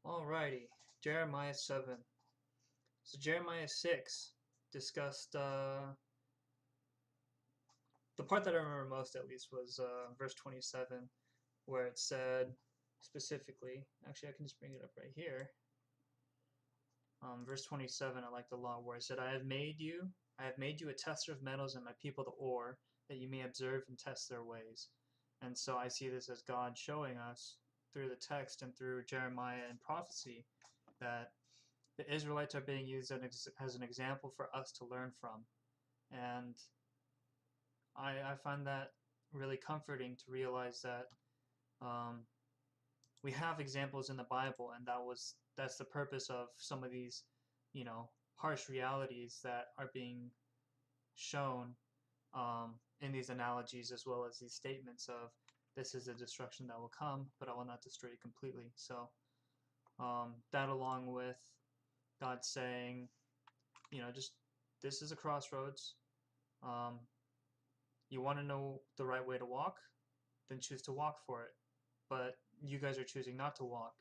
Alrighty, Jeremiah 7. So Jeremiah 6 discussed, the part that I remember most at least was verse 27, where it said specifically, actually I can just bring it up right here. Verse 27, I like the law where it said, I have made you a tester of metals and my people the ore, that you may observe and test their ways. And so I see this as God showing us through the text and through Jeremiah and prophecy that the Israelites are being used as an example for us to learn from. And I find that really comforting to realize that um, we have examples in the Bible, and that's the purpose of some of these, harsh realities that are being shown in these analogies, as well as these statements of this is the destruction that will come, but I will not destroy you completely. So that, along with God saying, just this is a crossroads. Um, you want to know the right way to walk, then choose to walk for it. But you guys are choosing not to walk,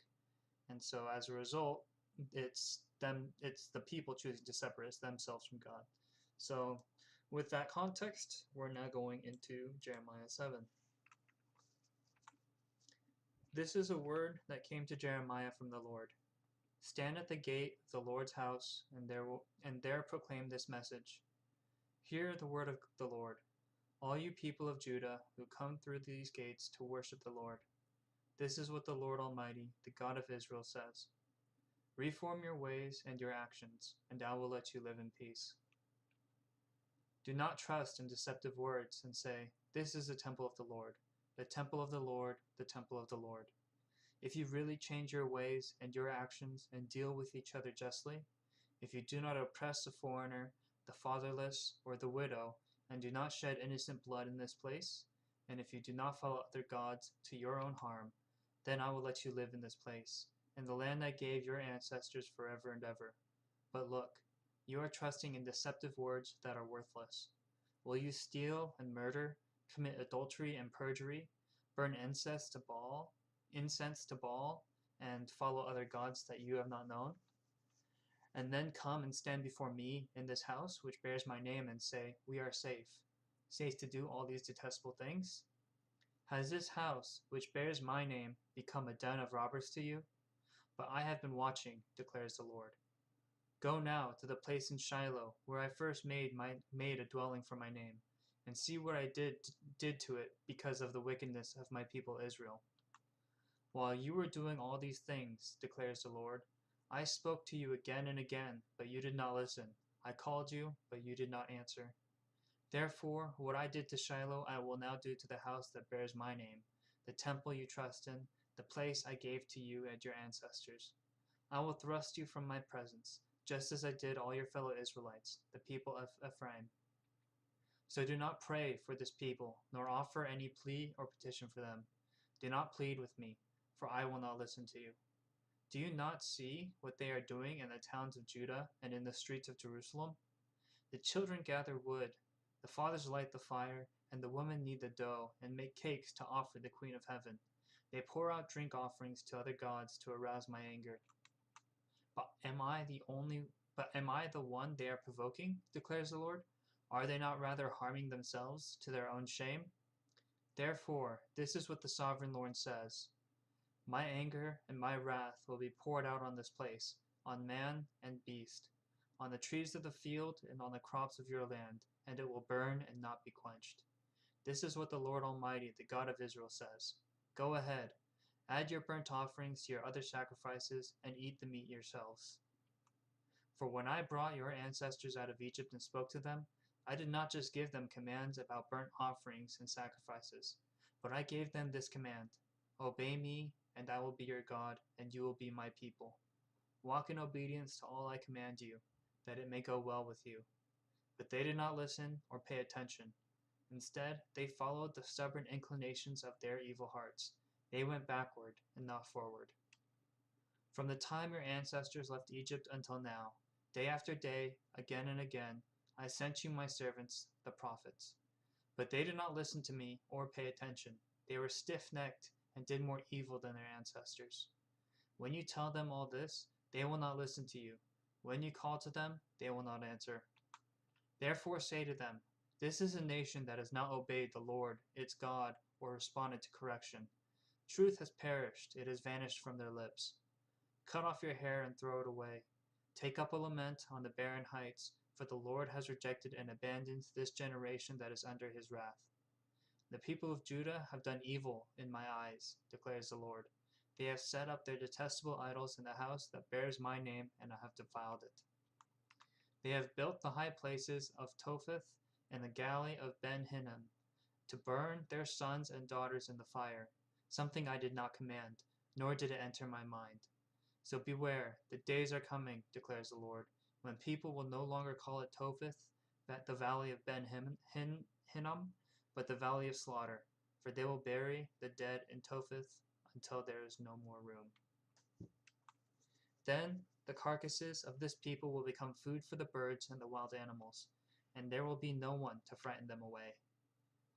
and so as a result, it's the people choosing to separate themselves from God. So, with that context, we're now going into Jeremiah 7. This is a word that came to Jeremiah from the Lord. Stand at the gate of the Lord's house, and there proclaim this message. Hear the word of the Lord, all you people of Judah who come through these gates to worship the Lord. This is what the Lord Almighty, the God of Israel, says. Reform your ways and your actions, and I will let you live in peace. Do not trust in deceptive words and say, this is the temple of the Lord, the temple of the Lord, the temple of the Lord. If you really change your ways and your actions and deal with each other justly, if you do not oppress the foreigner, the fatherless, or the widow, and do not shed innocent blood in this place, and if you do not follow other gods to your own harm, then I will let you live in this place, in the land I gave your ancestors forever and ever. But look, you are trusting in deceptive words that are worthless. Will you steal and murder, commit adultery and perjury, burn incense to Baal, and follow other gods that you have not known? And then come and stand before me in this house, which bears my name, and say, we are safe to do all these detestable things? Has this house, which bears my name, become a den of robbers to you? But I have been watching, declares the Lord. Go now to the place in Shiloh where I first made a dwelling for my name, and see what I did to it because of the wickedness of my people Israel. While you were doing all these things, declares the Lord, I spoke to you again and again, but you did not listen. I called you, but you did not answer. Therefore, what I did to Shiloh I will now do to the house that bears my name, the temple you trust in, the place I gave to you and your ancestors. I will thrust you from my presence, just as I did all your fellow Israelites, the people of Ephraim. So do not pray for this people, nor offer any plea or petition for them. Do not plead with me, for I will not listen to you. Do you not see what they are doing in the towns of Judah and in the streets of Jerusalem? The children gather wood, the fathers light the fire, and the women knead the dough and make cakes to offer the Queen of Heaven. They pour out drink offerings to other gods to arouse my anger. But am I the one they are provoking, declares the Lord? Are they not rather harming themselves to their own shame? Therefore, this is what the sovereign Lord says. My anger and my wrath will be poured out on this place, on man and beast, on the trees of the field and on the crops of your land, and it will burn and not be quenched. This is what the Lord Almighty, the God of Israel, says. Go ahead, add your burnt offerings to your other sacrifices, and eat the meat yourselves. For when I brought your ancestors out of Egypt and spoke to them, I did not just give them commands about burnt offerings and sacrifices, but I gave them this command: obey me, and I will be your God, and you will be my people. Walk in obedience to all I command you, that it may go well with you. But they did not listen or pay attention. Instead, they followed the stubborn inclinations of their evil hearts. They went backward and not forward. From the time your ancestors left Egypt until now, day after day, again and again, I sent you my servants, the prophets. But they did not listen to me or pay attention. They were stiff-necked and did more evil than their ancestors. When you tell them all this, they will not listen to you. When you call to them, they will not answer. Therefore say to them, this is a nation that has not obeyed the Lord, its God, or responded to correction. Truth has perished, it has vanished from their lips. Cut off your hair and throw it away. Take up a lament on the barren heights, for the Lord has rejected and abandoned this generation that is under his wrath. The people of Judah have done evil in my eyes, declares the Lord. They have set up their detestable idols in the house that bears my name, and I have defiled it. They have built the high places of Topheth and the galley of Ben-Hinnom, to burn their sons and daughters in the fire, something I did not command, nor did it enter my mind. So beware, the days are coming, declares the Lord, when people will no longer call it Topheth, the valley of Ben-Hinnom, but the valley of slaughter, for they will bury the dead in Topheth until there is no more room. Then the carcasses of this people will become food for the birds and the wild animals, and there will be no one to frighten them away.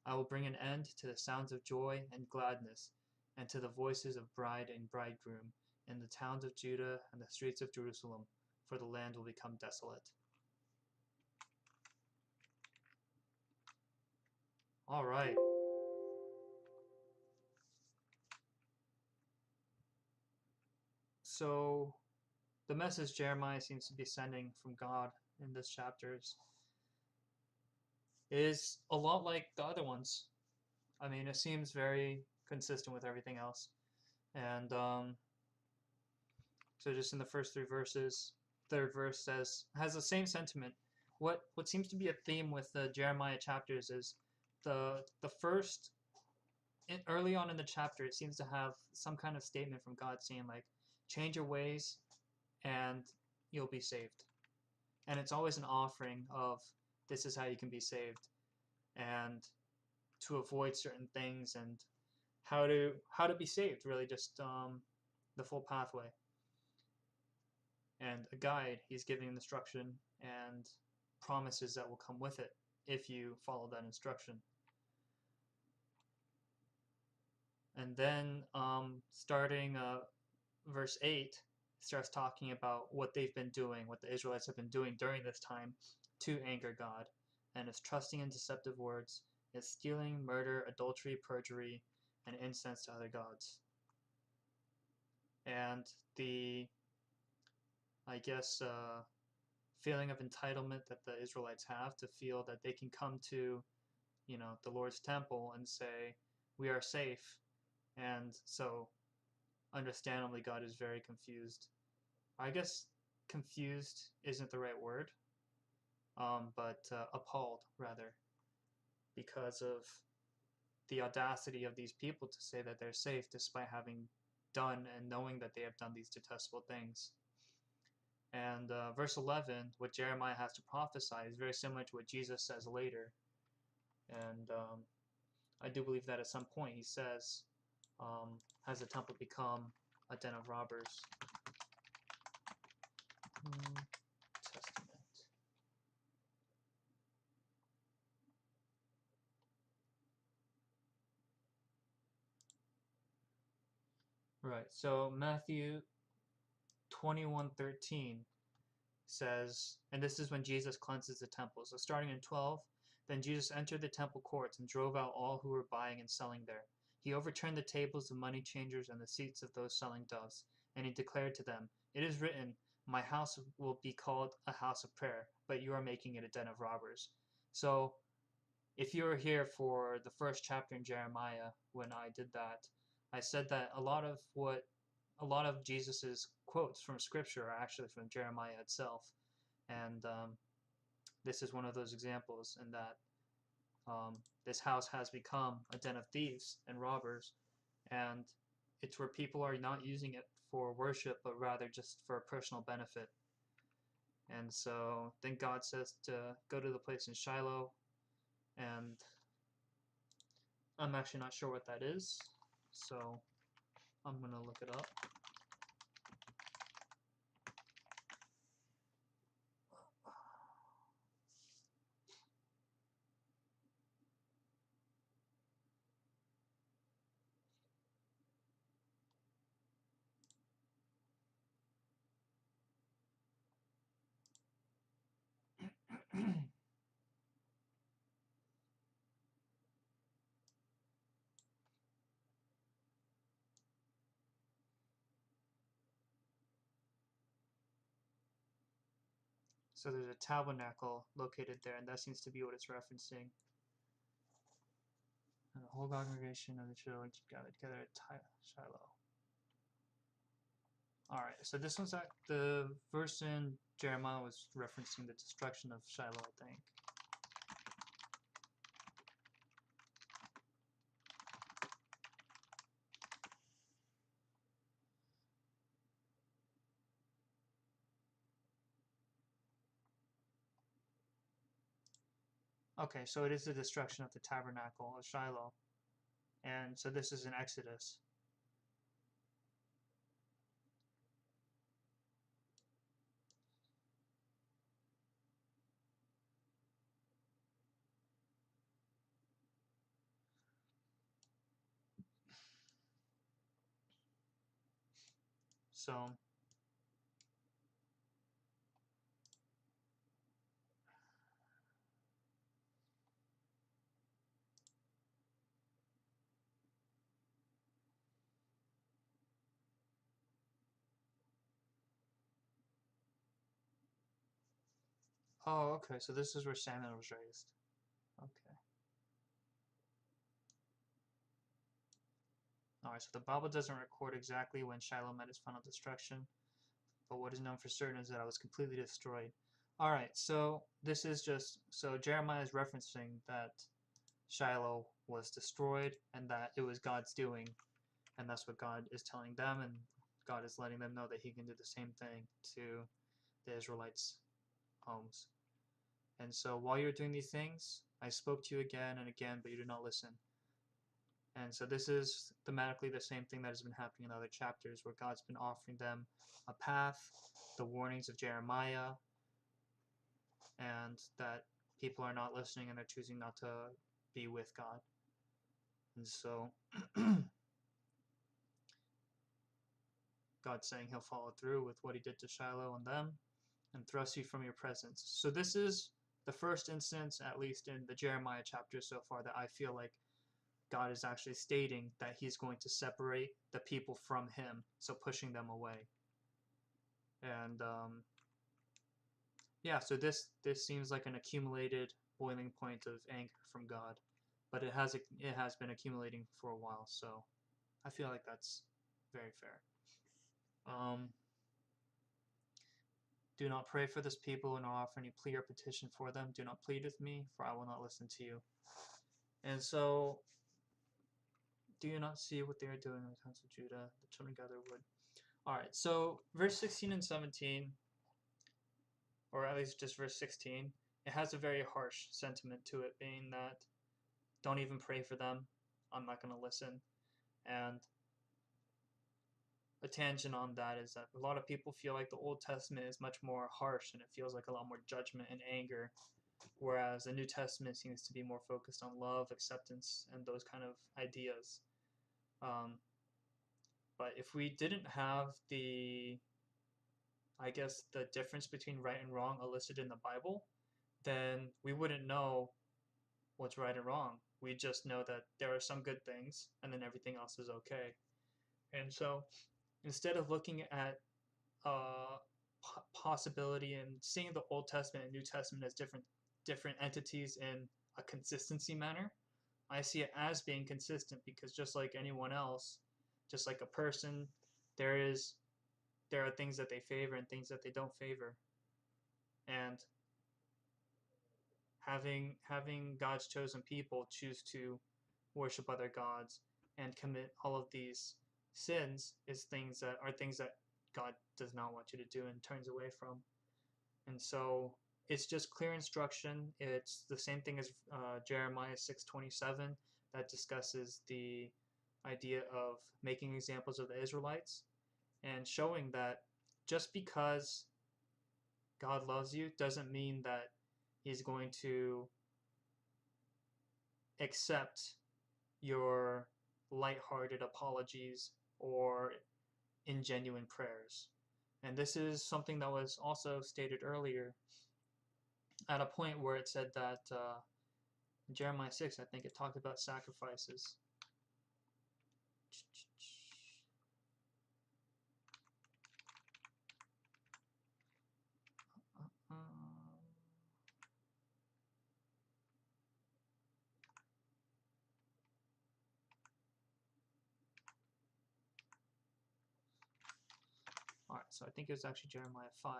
I will bring an end to the sounds of joy and gladness, and to the voices of bride and bridegroom in the towns of Judah and the streets of Jerusalem, for the land will become desolate. All right. So the message Jeremiah seems to be sending from God in this chapters is a lot like the other ones. I mean, it seems very consistent with everything else. And so just in the first three verses, third verse has the same sentiment. What seems to be a theme with the Jeremiah chapters is the first, early on in the chapter, it seems to have some kind of statement from God saying like, change your ways and you'll be saved. And it's always an offering of this is how you can be saved and to avoid certain things and how to be saved, really just the full pathway. And a guide, he's giving instruction and promises that will come with it if you follow that instruction. And then starting verse 8 starts talking about what they've been doing, what the Israelites have been doing during this time to anger God, and it's trusting in deceptive words, it's stealing, murder, adultery, perjury, and incense to other gods. And the, I guess, feeling of entitlement that the Israelites have to feel that they can come to, the Lord's temple and say, we are safe. And so, understandably, God is very confused. I guess confused isn't the right word, but appalled, rather, because of the audacity of these people to say that they're safe despite having done and knowing that they have done these detestable things. And verse 11, what Jeremiah has to prophesy is very similar to what Jesus says later. And I do believe that at some point he says, has the temple become a den of robbers? Testament. Right, so Matthew 21:13 says, and this is when Jesus cleanses the temple. So starting in 12, then Jesus entered the temple courts and drove out all who were buying and selling there. He overturned the tables of money changers and the seats of those selling doves, and he declared to them, it is written, my house will be called a house of prayer, but you are making it a den of robbers. So if you were here for the first chapter in Jeremiah when I did that, I said that a lot of Jesus's quotes from Scripture are actually from Jeremiah itself, and this is one of those examples in that this house has become a den of thieves and robbers, and it's where people are not using it for worship, but rather just for personal benefit. And so then God says to go to the place in Shiloh, and I'm actually not sure what that is, so I'm going to look it up. So there's a tabernacle located there, and that seems to be what it's referencing. And the whole congregation of the children gathered together at Shiloh. Alright, so this one's the verse in Jeremiah was referencing the destruction of Shiloh, I think. Okay, so it is the destruction of the tabernacle of Shiloh. And so this is in Exodus. So oh, okay, so this is where Samuel was raised. Okay. Alright, so the Bible doesn't record exactly when Shiloh met its final destruction, but what is known for certain is that it was completely destroyed. Alright, so this is just, so Jeremiah is referencing that Shiloh was destroyed and that it was God's doing, and that's what God is telling them, and God is letting them know that he can do the same thing to the Israelites' homes. And so while you're doing these things, I spoke to you again and again, but you did not listen. And so this is thematically the same thing that has been happening in other chapters, where God's been offering them a path, the warnings of Jeremiah, and that people are not listening and they're choosing not to be with God. And so God's saying he'll follow through with what he did to Shiloh and them and thrust you from your presence. So this is the first instance, at least in the Jeremiah chapter so far, that I feel like God is actually stating that he's going to separate the people from him, so pushing them away. And yeah, so this seems like an accumulated boiling point of anger from God, but it has been accumulating for a while, so I feel like that's very fair. Do not pray for this people, and offer any plea or petition for them. Do not plead with me, for I will not listen to you. And so, do you not see what they are doing in the towns of Judah? The children gather wood. Alright, so verse 16 and 17, or at least just verse 16, it has a very harsh sentiment to it, being that don't even pray for them, I'm not going to listen. And a tangent on that is that a lot of people feel like the Old Testament is much more harsh and it feels like a lot more judgment and anger, whereas the New Testament seems to be more focused on love, acceptance, and those kind of ideas. But if we didn't have the difference between right and wrong elicited in the Bible, then we wouldn't know what's right and wrong. We just know that there are some good things and then everything else is okay. And so instead of looking at possibility and seeing the Old Testament and New Testament as different entities in a consistency manner, I see it as being consistent, because just like anyone else, just like a person, there are things that they favor and things that they don't favor. And having God's chosen people choose to worship other gods and commit all of these sins is things that God does not want you to do and turns away from. And so it's just clear instruction. It's the same thing as Jeremiah 6:27 that discusses the idea of making examples of the Israelites and showing that just because God loves you doesn't mean that he's going to accept your lighthearted apologies or ingenuine prayers. And this is something that was also stated earlier at a point where it said that in Jeremiah 6, I think it talked about sacrifices. So I think it was actually Jeremiah 5.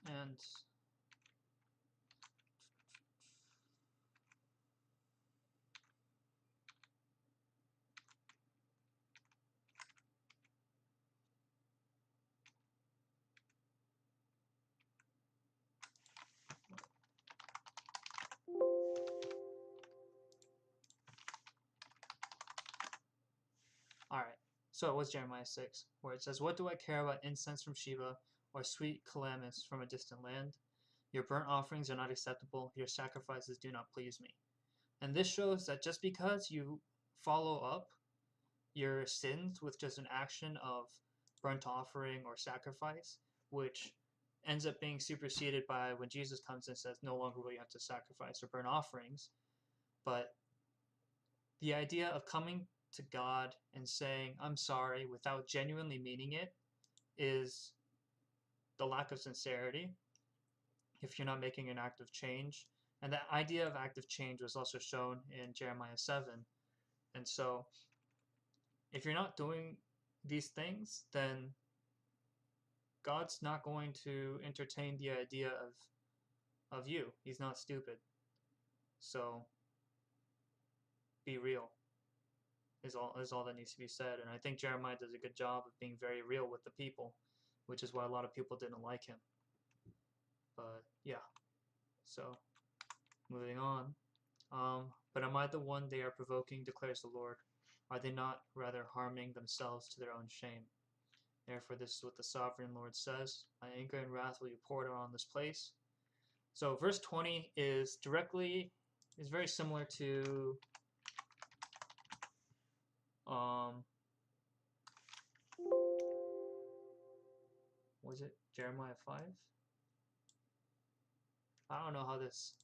And all right, so it was Jeremiah 6, where it says, "What do I care about incense from Sheba or sweet calamus from a distant land? Your burnt offerings are not acceptable, your sacrifices do not please me." And this shows that just because you follow up your sins with just an action of burnt offering or sacrifice, which ends up being superseded by when Jesus comes and says, no longer will you have to sacrifice or burn offerings. But the idea of coming to God and saying, I'm sorry, without genuinely meaning it, is the lack of sincerity if you're not making an act of change. And that idea of active change was also shown in Jeremiah 7. And so if you're not doing these things, then God's not going to entertain the idea of you. He's not stupid. So be real is all that needs to be said. And I think Jeremiah does a good job of being very real with the people, which is why a lot of people didn't like him. But yeah. So moving on. But am I the one they are provoking, declares the Lord? Are they not rather harming themselves to their own shame? Therefore, this is what the sovereign Lord says: my anger and wrath will be poured out on this place. So verse 20 is very similar to was it Jeremiah 5? I don't know how this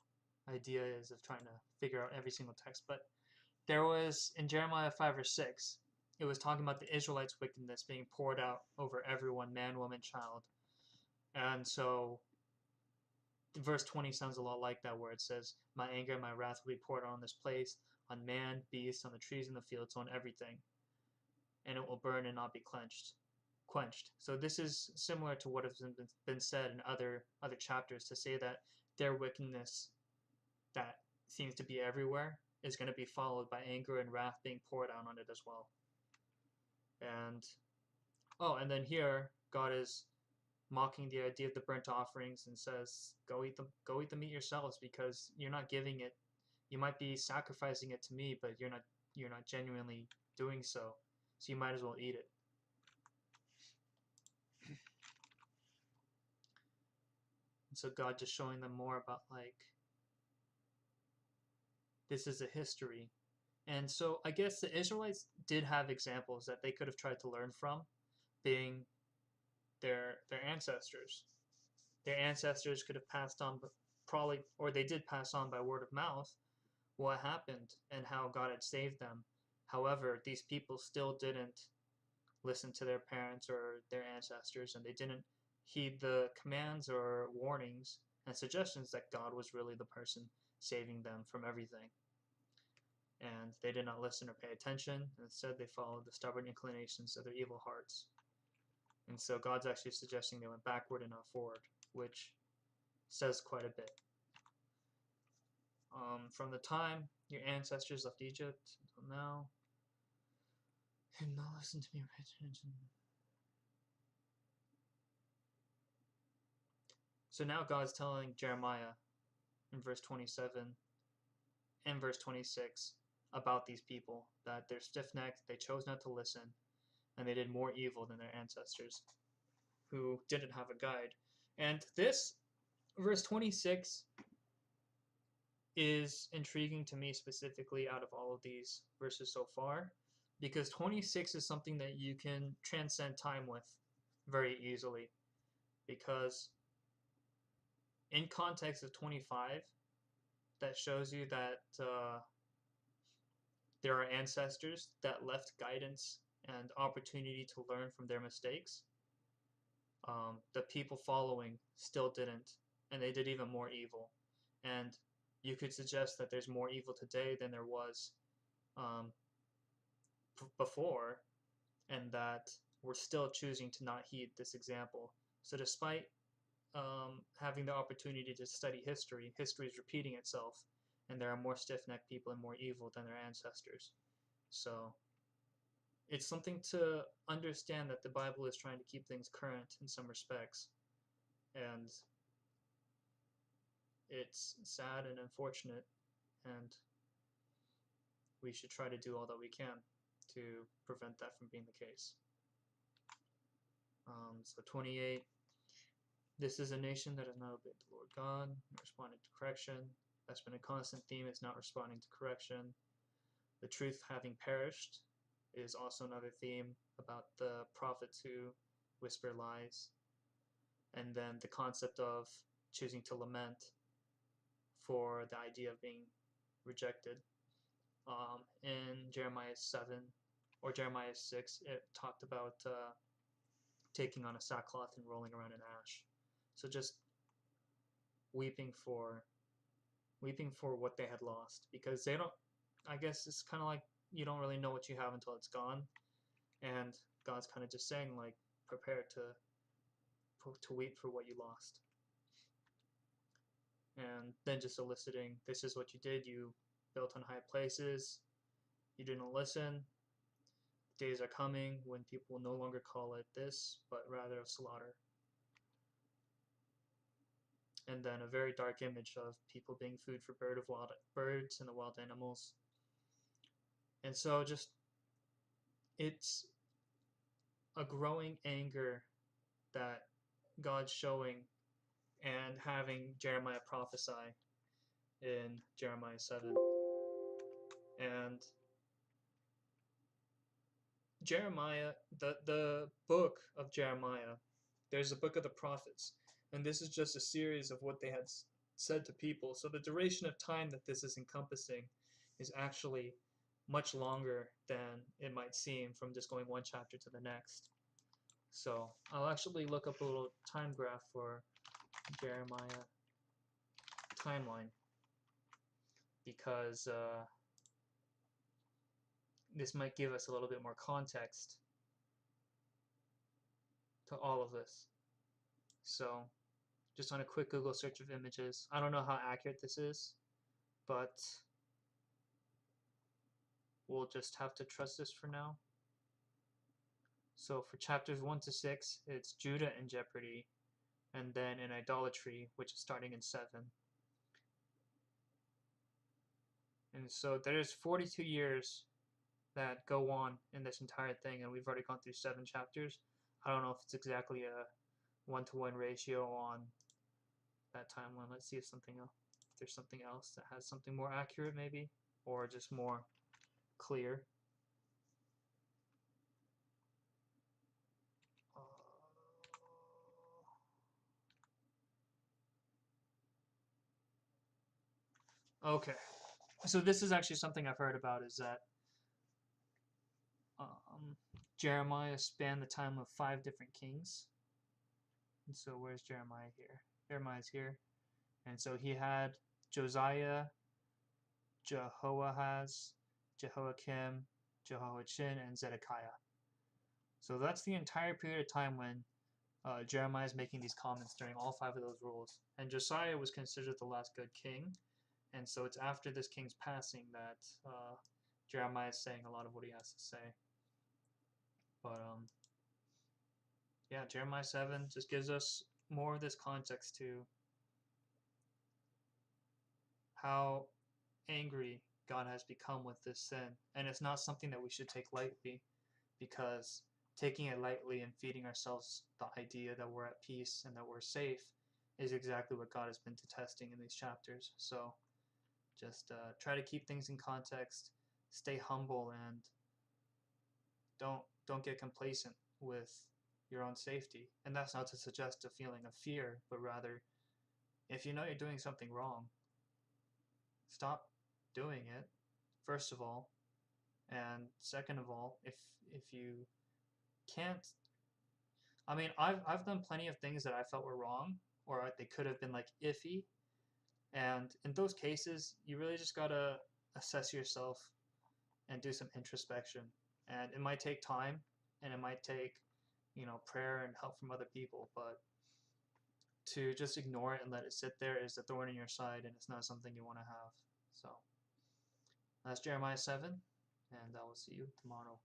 idea is of trying to figure out every single text, but there was in Jeremiah 5 or 6, it was talking about the Israelites' wickedness being poured out over everyone, man, woman, child. And so verse 20 sounds a lot like that, where it says, my anger and my wrath will be poured out on this place, on man, beast, on the trees in the fields, on everything, and it will burn and not be quenched. So this is similar to what has been said in other chapters, to say that their wickedness that seems to be everywhere is going to be followed by anger and wrath being poured out on it as well. And and then here God is mocking the idea of the burnt offerings and says, go eat the meat yourselves, because you're not giving it. You might be sacrificing it to me, but you're not genuinely doing so. So you might as well eat it. And so God just showing them more about, like, this is a history. And so I guess the Israelites did have examples that they could have tried to learn from, being their ancestors. Their ancestors could have passed on, probably, or they did pass on by word of mouth, what happened and how God had saved them. However, these people still didn't listen to their parents or their ancestors, and they didn't heed the commands or warnings and suggestions that God was really the person saving them from everything. And they did not listen or pay attention. Instead, they followed the stubborn inclinations of their evil hearts. And so God's actually suggesting they went backward and not forward, which says quite a bit. From the time your ancestors left Egypt until now, and not listen to me or pay attention. So now God's telling Jeremiah in verse 27 and verse 26 about these people, that they're stiff-necked, they chose not to listen, and they did more evil than their ancestors who didn't have a guide. And this verse 26 is intriguing to me specifically out of all of these verses so far, because 26 is something that you can transcend time with very easily, because in context of 25, that shows you that there are ancestors that left guidance and opportunity to learn from their mistakes. The people following still didn't, and they did even more evil. And you could suggest that there's more evil today than there was before, and that we're still choosing to not heed this example. So despite having the opportunity to study history, history is repeating itself, and there are more stiff-necked people and more evil than their ancestors. So it's something to understand that the Bible is trying to keep things current in some respects, and it's sad and unfortunate, and we should try to do all that we can to prevent that from being the case. So 28, this is a nation that has not obeyed the Lord God, not responded to correction. That's been a constant theme, it's not responding to correction. The truth having perished is also another theme about the prophets who whisper lies. And then the concept of choosing to lament for the idea of being rejected. In Jeremiah 7 or Jeremiah 6, it talked about taking on a sackcloth and rolling around in ash. So just weeping for what they had lost, because they don't, I guess it's kind of like you don't really know what you have until it's gone, and God's kind of just saying, like, prepare to weep for what you lost. And then just eliciting, this is what you did, you built on high places, you didn't listen. Days are coming when people will no longer call it this, but rather a slaughter. And then a very dark image of people being food for birds and the wild animals. And so just, it's a growing anger that God's showing and having Jeremiah prophesy in Jeremiah 7. And Jeremiah, the book of Jeremiah, there's a book of the prophets, and this is just a series of what they had said to people. So the duration of time that this is encompassing is actually much longer than it might seem from just going one chapter to the next. So I'll actually look up a little time graph for Jeremiah timeline, because this might give us a little bit more context to all of this. So just on a quick Google search of images, I don't know how accurate this is, but we'll just have to trust this for now. So for chapters 1 to 6, it's Judah in jeopardy, and then in idolatry, which is starting in 7. And so there's 42 years that go on in this entire thing, and we've already gone through 7 chapters. I don't know if it's exactly a 1-to-1 ratio on that timeline. Let's see if there's something else that has something more accurate, maybe, or just more clear. Okay, so this is actually something I've heard about, is that Jeremiah spanned the time of 5 different kings. And so where's Jeremiah here? Jeremiah's here. And so he had Josiah, Jehoahaz, Jehoiakim, Jehoiachin, and Zedekiah. So that's the entire period of time when Jeremiah is making these comments during all 5 of those rules. And Josiah was considered the last good king. And so it's after this king's passing that Jeremiah is saying a lot of what he has to say. But yeah, Jeremiah 7 just gives us more of this context to how angry God has become with this sin. And it's not something that we should take lightly, because taking it lightly and feeding ourselves the idea that we're at peace and that we're safe is exactly what God has been detesting in these chapters. So just try to keep things in context, stay humble, and don't get complacent with your own safety. And that's not to suggest a feeling of fear, but rather, if you know you're doing something wrong, stop doing it, first of all. And second of all, if you can't, I mean, I've done plenty of things that I felt were wrong, or they could have been like iffy, and in those cases you really just gotta assess yourself and do some introspection. And it might take time, and it might take prayer and help from other people, but to just ignore it and let it sit there is a thorn in your side, and it's not something you want to have. So that's Jeremiah 7, and I will see you tomorrow.